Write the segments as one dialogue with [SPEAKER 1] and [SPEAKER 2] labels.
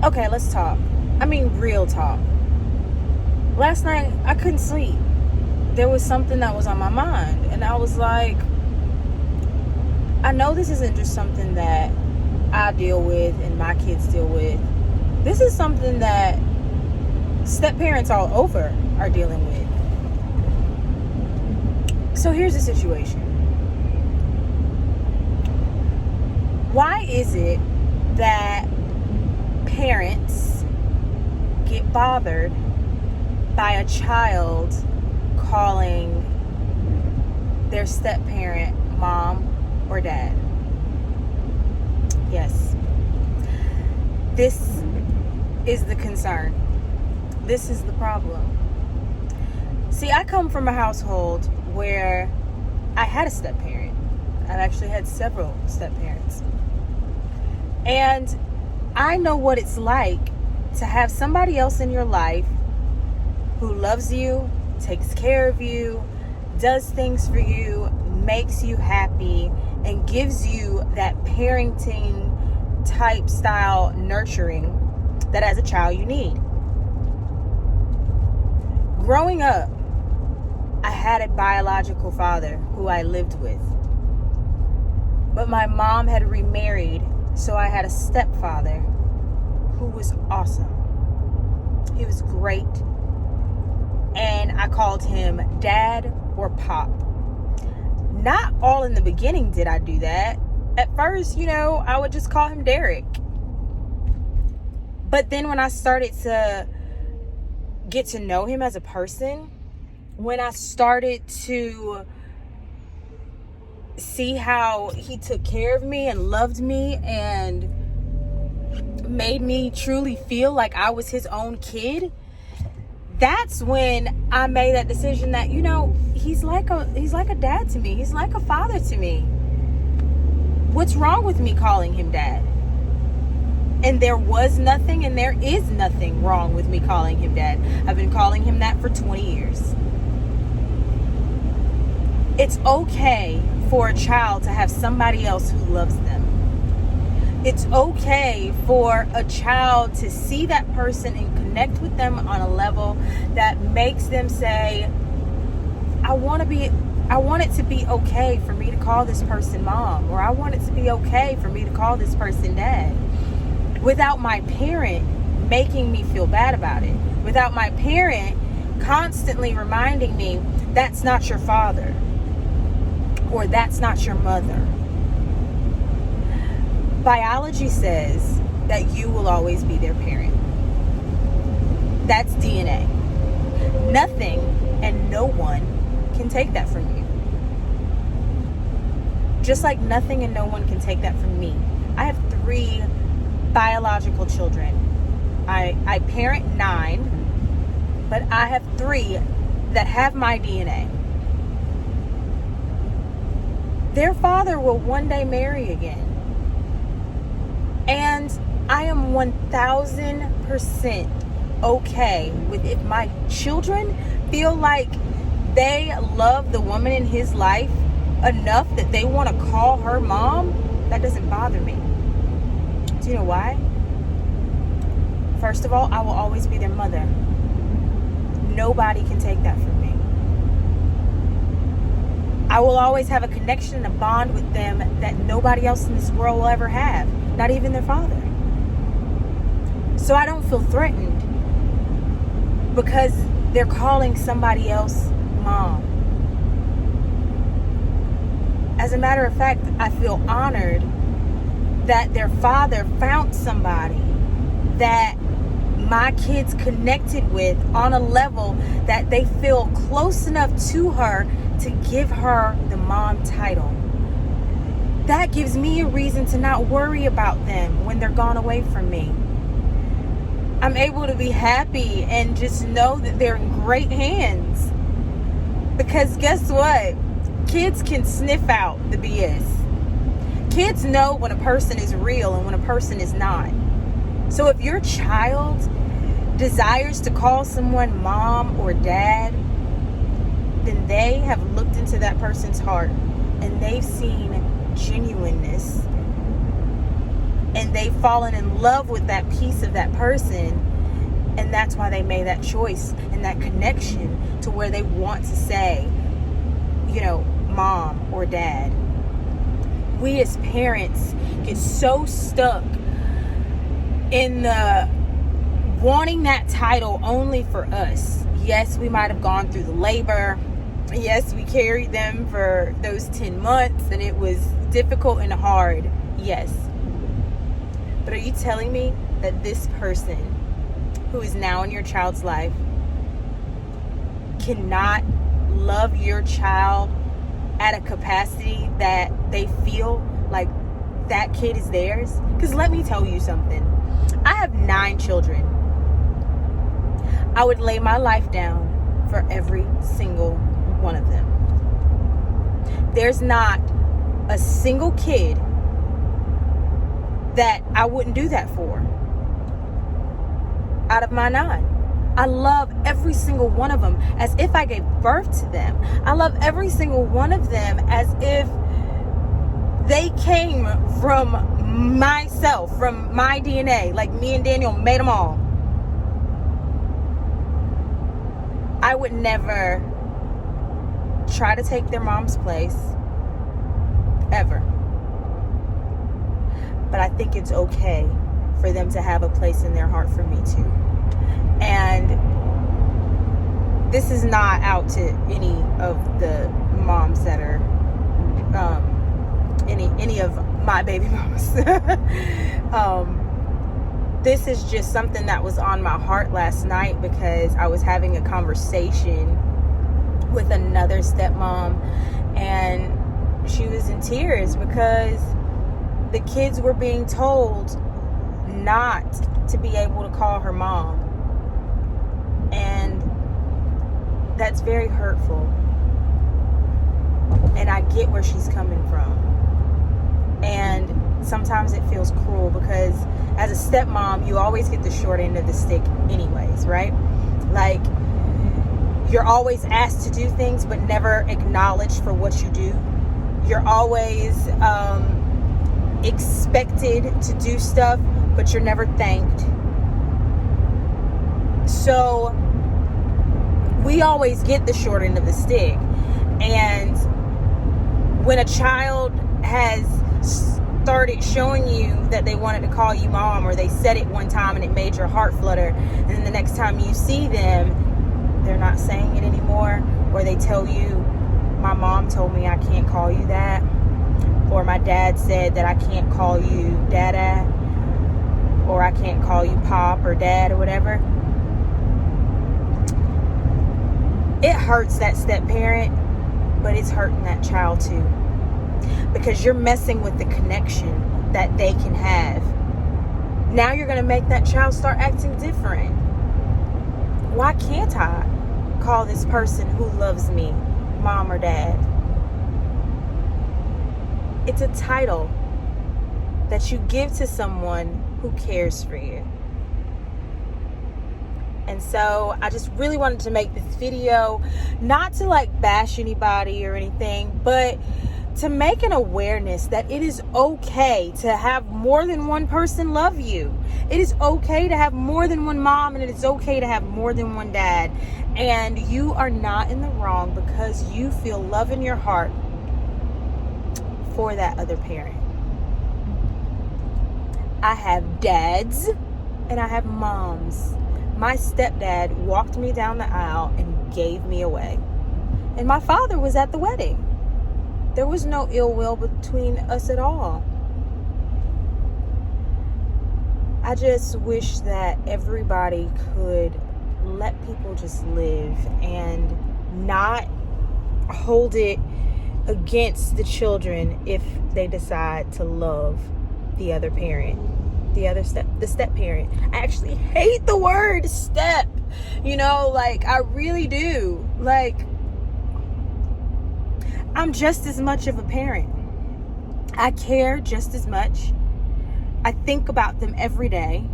[SPEAKER 1] Okay, let's talk. I mean, real talk. Last night, I couldn't sleep. There was something that was on my mind. And I was like, I know this isn't just something that I deal with and my kids deal with. This is something that step parents all over are dealing with. So here's the situation. Why is it that parents get bothered by a child calling their step parent mom or dad? Yes. This is the concern. This is the problem. See, I come from a household where I had a step parent. I've actually had several step parents. And I know what it's like to have somebody else in your life who loves you, takes care of you, does things for you, makes you happy, and gives you that parenting type style nurturing that as a child you need. Growing up, I had a biological father who I lived with. But my mom had remarried, so I had a stepfather who was awesome. He was great. And I called him Dad or Pop. Not all in the beginning did I do that. At first, I would just call him Derek. But then when I started to get to know him as a person, when I started to see how he took care of me and loved me and made me truly feel like I was his own kid, that's when I made that decision that, he's like a dad to me. He's like a father to me. What's wrong with me calling him dad? And there was nothing and there is nothing wrong with me calling him dad. I've been calling him that for 20 years. It's okay for a child to have somebody else who loves them. It's okay for a child to see that person and connect with them on a level that makes them say, I want it to be okay for me to call this person mom, or I want it to be okay for me to call this person dad, without my parent making me feel bad about it, without my parent constantly reminding me that's not your father, or that's not your mother. Biology says that you will always be their parent. That's DNA. Nothing and no one can take that from you. Just like nothing and no one can take that from me. I have 3 biological children. I parent 9, but I have 3 that have my DNA. Their father will one day marry again. And I am 1000% okay with if my children feel like they love the woman in his life enough that they want to call her mom. That doesn't bother me. Do you know why? First of all, I will always be their mother. Nobody can take that from me. I will always have a connection and a bond with them that nobody else in this world will ever have. Not even their father. So I don't feel threatened because they're calling somebody else mom. As a matter of fact, I feel honored that their father found somebody that my kids connected with on a level that they feel close enough to her to give her the mom title. That gives me a reason to not worry about them when they're gone away from me. I'm able to be happy and just know that they're in great hands. Because guess what? Kids can sniff out the BS. Kids know when a person is real and when a person is not. So if your child desires to call someone mom or dad, then they have looked into that person's heart and they've seen genuineness and they've fallen in love with that piece of that person, and that's why they made that choice and that connection to where they want to say, mom or dad. We as parents get so stuck in the wanting that title only for us. Yes, we might have gone through the labor. Yes, we carried them for those 10 months and it was difficult and hard. Yes. But are you telling me that this person who is now in your child's life cannot love your child at a capacity that they feel like that kid is theirs? Because let me tell you something. I have 9 children. I would lay my life down for every single one of them. There's not a single kid that I wouldn't do that for. Out of my 9. I love every single one of them as if I gave birth to them. I love every single one of them as if they came from myself, from my DNA. Like me and Daniel made them all. I would never try to take their mom's place. Ever. But I think it's okay for them to have a place in their heart for me too. And this is not out to any of the moms that are any of my baby mamas. This is just something that was on my heart last night because I was having a conversation with another stepmom, and she was in tears because the kids were being told not to be able to call her mom. And that's very hurtful. And I get where she's coming from. And sometimes it feels cruel because as a stepmom, you always get the short end of the stick anyways, right? Like, you're always asked to do things but never acknowledged for what you do. You're always expected to do stuff, but you're never thanked. So we always get the short end of the stick. And when a child has started showing you that they wanted to call you mom, or they said it one time and it made your heart flutter, and then the next time you see them, they're not saying it anymore, or they tell you, my mom told me I can't call you that, or my dad said that I can't call you dada, or I can't call you pop or dad or whatever. It hurts that step parent, but it's hurting that child too, because you're messing with the connection that they can have. Now you're going to make that child start acting different. Why can't I call this person who loves me mom or dad? It's a title that you give to someone who cares for you. And so I just really wanted to make this video, not to like bash anybody or anything, but to make an awareness that it is okay to have more than one person love you. It is okay to have more than one mom, and it is okay to have more than one dad. And you are not in the wrong because you feel love in your heart for that other parent. I have dads and I have moms. My stepdad walked me down the aisle and gave me away. And my father was at the wedding. There was no ill will between us at all. I just wish that everybody could let people just live and not hold it against the children if they decide to love the other parent, the step parent. I actually hate the word step, like I really do. Like, I'm just as much of a parent. I care just as much. I think about them every day.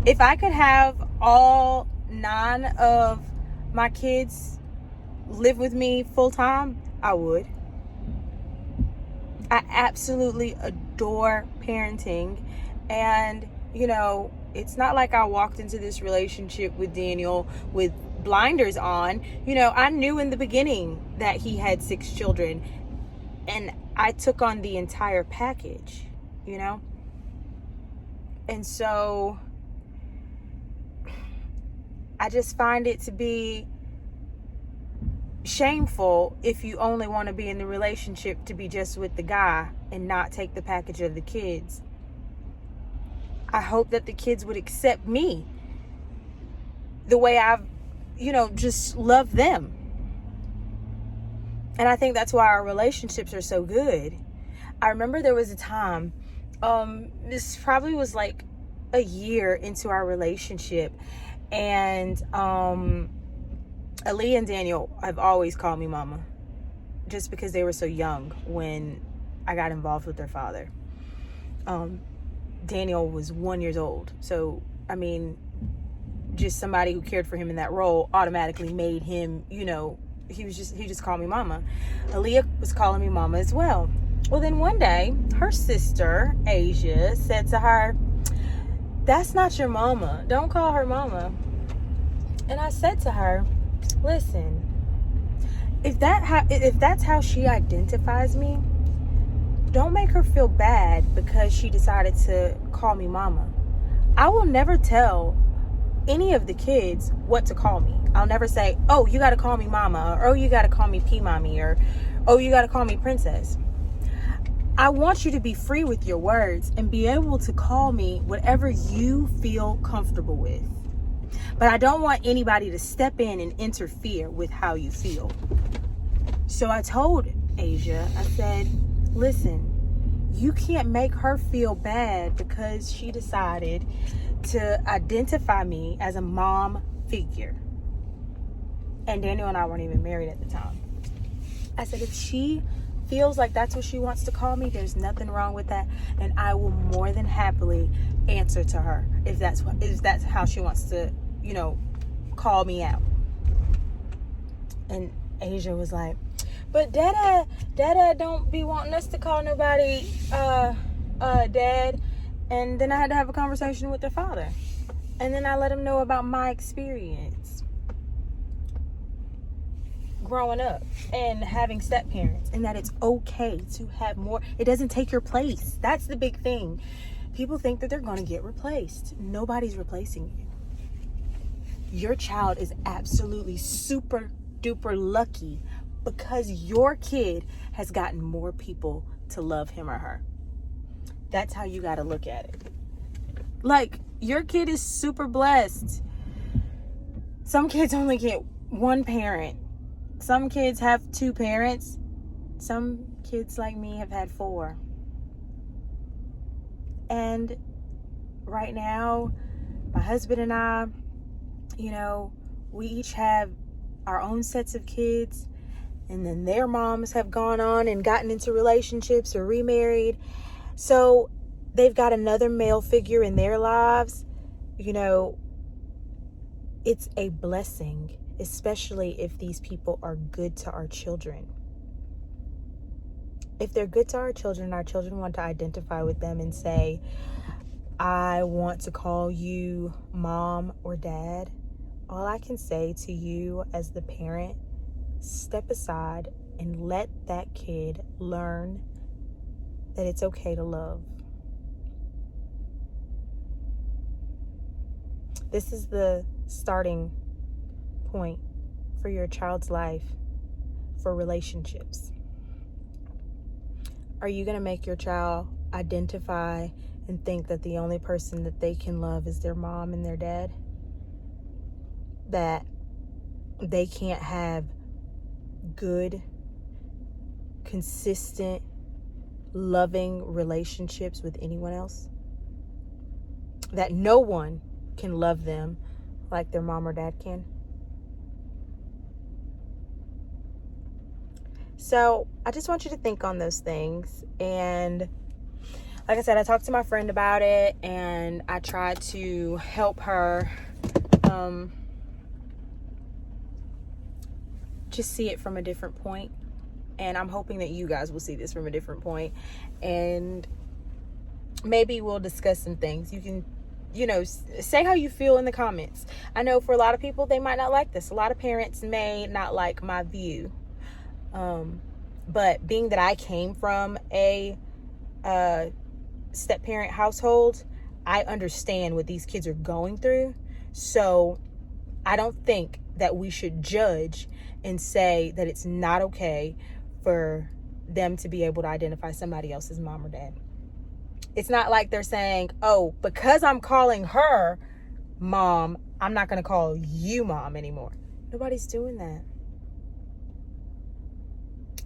[SPEAKER 1] If I could have all 9 of my kids live with me full time, I would. I absolutely adore parenting. And, it's not like I walked into this relationship with Daniel with blinders on. I knew in the beginning that he had 6 children, and I took on the entire package, And so I just find it to be shameful if you only want to be in the relationship to be just with the guy and not take the package of the kids. I hope that the kids would accept me the way I've, just love them. And I think that's why our relationships are so good. I remember there was a time, this probably was like a year into our relationship, and Ali and Daniel have always called me mama, just because they were so young when I got involved with their father. Daniel was 1 year old. So, just somebody who cared for him in that role automatically made him, he just called me mama. Aaliyah was calling me mama as well. Well, then one day, her sister, Asia, said to her, "That's not your mama. Don't call her mama." And I said to her, "Listen, if that's how she identifies me, don't make her feel bad because she decided to call me mama. I will never tell any of the kids what to call me. I'll never say, oh, you got to call me mama, or oh, you got to call me P-mommy, or oh, you got to call me princess. I want you to be free with your words and be able to call me whatever you feel comfortable with. But I don't want anybody to step in and interfere with how you feel." So I told Asia, I said, "Listen, you can't make her feel bad because she decided to identify me as a mom figure." And Daniel and I weren't even married at the time. I said, if she feels like that's what she wants to call me, there's nothing wrong with that, and I will more than happily answer to her if that's how she wants to, call me out. And Asia was like, "But Dada don't be wanting us to call nobody Dad." And then I had to have a conversation with their father, and then I let him know about my experience growing up and having step parents, and that it's okay to have more. It doesn't take your place. That's the big thing. People think that they're going to get replaced. Nobody's replacing you. Your child is absolutely super duper lucky because your kid has gotten more people to love him or her. That's how you got to look at it. Like, your kid is super blessed. Some kids only get one parent. Some kids have 2 parents. Some kids like me have had 4. And right now, my husband and I, we each have our own sets of kids, and then their moms have gone on and gotten into relationships or remarried. So they've got another male figure in their lives. It's a blessing, especially if these people are good to our children. If they're good to our children want to identify with them and say, I want to call you mom or dad, all I can say to you as the parent, step aside and let that kid learn that it's okay to love. This is the starting point for your child's life for relationships. Are you going to make your child identify and think that the only person that they can love is their mom and their dad? That they can't have good, consistent, loving relationships with anyone else? That no one can love them like their mom or dad can? So I just want you to think on those things. And like I said, I talked to my friend about it, and I tried to help her just see it from a different point. And I'm hoping that you guys will see this from a different point. And maybe we'll discuss some things. You can, say how you feel in the comments. I know for a lot of people, they might not like this. A lot of parents may not like my view. But being that I came from a step-parent household, I understand what these kids are going through. So I don't think that we should judge and say that it's not okay for them to be able to identify somebody else's mom or dad. It's not like they're saying, oh, because I'm calling her mom, I'm not going to call you mom anymore. Nobody's doing that.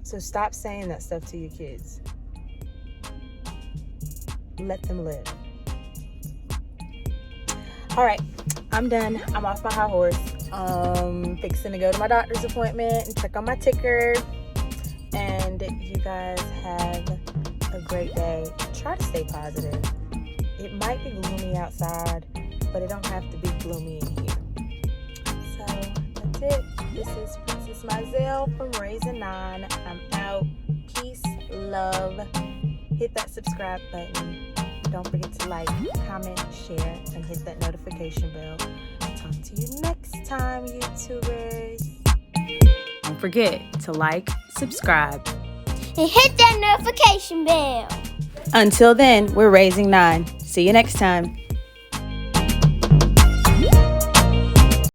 [SPEAKER 1] So stop saying that stuff to your kids. Let them live. All right, I'm done. I'm off my high horse. Fixing to go to my doctor's appointment and check on my ticker. And you guys have a great day. Try to stay positive. It might be gloomy outside, but it don't have to be gloomy in here. So that's it. This is Princess Mizell from Raising 9. I'm out. Peace, love. Hit that subscribe button. Don't forget to like, comment, share, and hit that notification bell. Talk to you next time, YouTubers. Don't forget to like, subscribe,
[SPEAKER 2] and hit that notification bell.
[SPEAKER 1] Until then, we're Raising 9. See you next time.